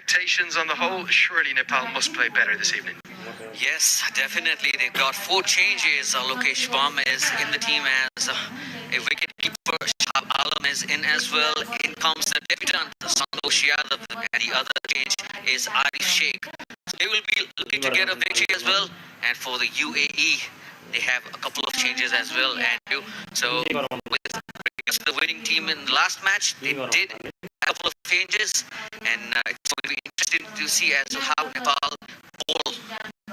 expectations on the whole? Surely Nepal must play better this evening. Yes, definitely. They've got 4 changes. Lokesh Sharma is in the team as a wicketkeeper. Shah Alam is in as well. In comes the debutant, Santosh Yadav, and the other change is Arif Sheikh. So they will be looking to get a victory as well. And for the UAE, they have a couple of changes as well. And so with the winning team in the last match, they did a couple of changes, and it's going to be interesting to see as to how Nepal bowl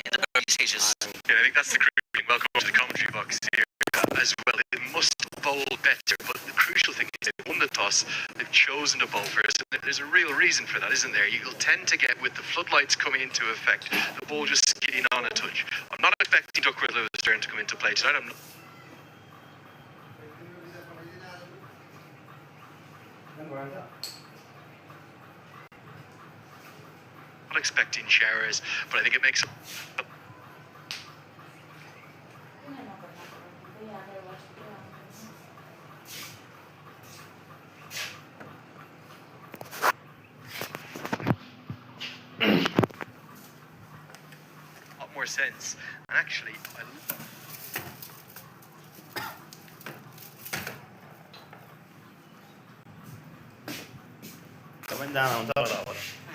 in the early stages. Yeah, I think that's the crucial thing. Welcome to the commentary box here as well. It must bowl better, but the crucial thing is they won the toss, they've chosen to bowl first. There's a real reason for that, isn't there? You'll tend to get, with the floodlights coming into effect, the ball just skidding on a touch. I'm not expecting Duckworth Lewis turn to come into play tonight. Not expecting showers, but I think it makes a lot more sense. And actually,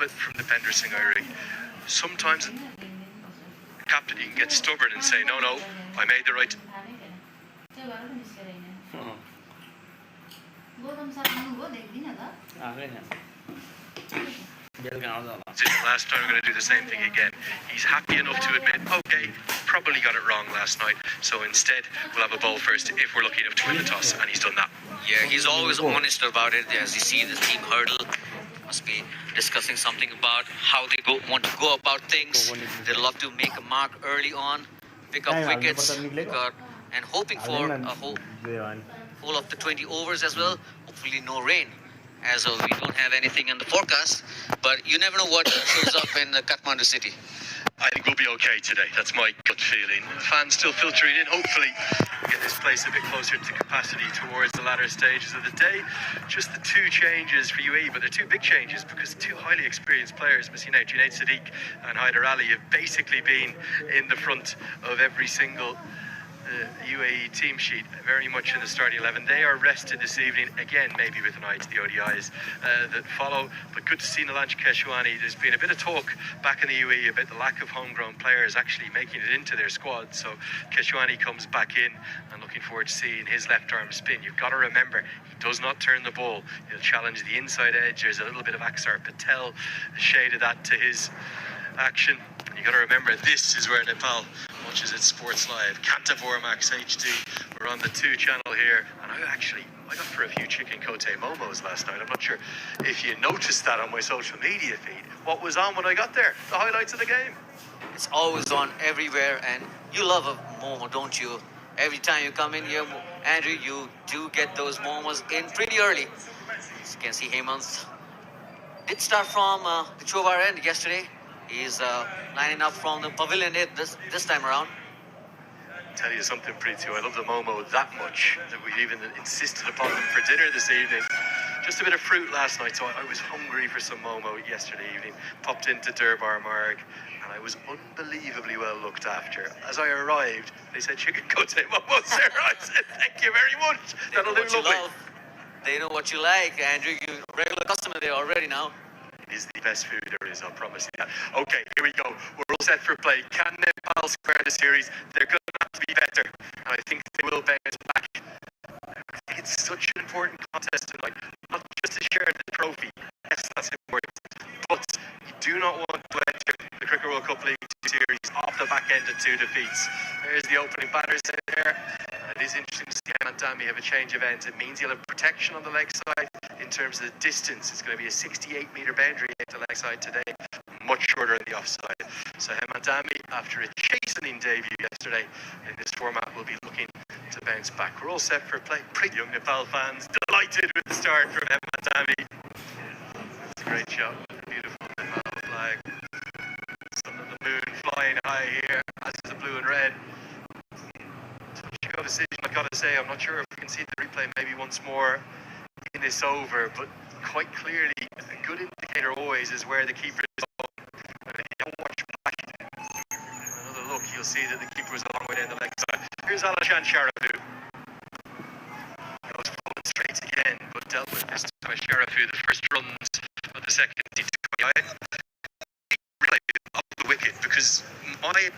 from the Bender Singh Irie, sometimes captain, you can get stubborn and say, no, I made the right. Last time we're going to do the same thing again. He's happy enough to admit, okay, probably got it wrong last night, so instead we'll have a bowl first if we're lucky enough to win the toss, and he's done that. Yeah, he's always honest about it. As you see the team hurdle, must be discussing something about how they want to go about things. They'd love to make a mark early on, pick up wickets, and hoping for a whole of the 20 overs as well. Hopefully no rain, as we don't have anything in the forecast, but you never know what shows up in the Kathmandu city. I think we'll be okay today. That's my gut feeling. Fans still filtering in. Hopefully get this place a bit closer to capacity towards the latter stages of the day. Just the 2 changes for UAE, but they're 2 big changes because 2 highly experienced players, missing out, Junaid Sadiq and Haider Ali, have basically been in the front of every single UAE team sheet, very much in the starting 11. They are rested this evening, again, maybe with an eye to the ODIs that follow, but good to see Nilanj Keshwani. There's been a bit of talk back in the UAE about the lack of homegrown players actually making it into their squad, so Keshwani comes back in, and looking forward to seeing his left arm spin. You've got to remember, he does not turn the ball. He'll challenge the inside edge. There's a little bit of Aksar Patel, a shade of that to his action. You got to remember, this is where Nepal watches its sports live. Kantavor Max HD. We're on the 2 channel here, and I got for a few chicken kote momos last night. I'm not sure if you noticed that on my social media feed. What was on when I got there? The highlights of the game. It's always on everywhere, and you love a momo, don't you? Every time you come in here, Andrew, you do get those momos in pretty early. As you can see, Hemant did start from the Chobar end yesterday. He's lining up from the pavilion this time around. I'll tell you something, Preetu. I love the momo that much that we even insisted upon them for dinner this evening. Just a bit of fruit last night, so I was hungry for some momo yesterday evening. Popped into Durbar Marg, and I was unbelievably well looked after. As I arrived, they said, chicken kote momos, sir. I said, thank you very much. That'll do lovely. They know what you like, Andrew. You're a regular customer there already now. It is the best food there is, I'll promise you that. Okay, here we go. We're all set for play. Can Nepal square the series? They're going to have to be better, and I think they will bounce back. I think it's such an important contest tonight, not just to share the trophy. Yes, that's important, but you do not want to enter the Cricket World Cup League 2 series off the back end of 2 defeats. There's the opening batters in there. It is interesting to see Hemant Dami have a change of ends. It means he'll have protection on the leg side. In terms of the distance, it's going to be a 68-metre boundary at the leg side today, much shorter on the offside. So Hemant Dami, after a chastening debut yesterday in this format, will be looking to bounce back. We're all set for play. Pretty young Nepal fans delighted with the start from Hemant Dami. It's a great shot. Beautiful Nepal flag. Sun of the moon flying high here, as is the blue and red. Touch decision, I gotta say. I'm not sure if we can see the replay maybe once more in this over, but quite clearly a good indication indicator always is where the keeper is on. If you don't watch back, another look, you'll see that the keeper was a long way down the leg side. Here's Alashan Sharafu. Goes forward straight again, but dealt with this time by Sharafu. The first runs of the second T20. I really of the wicket, because my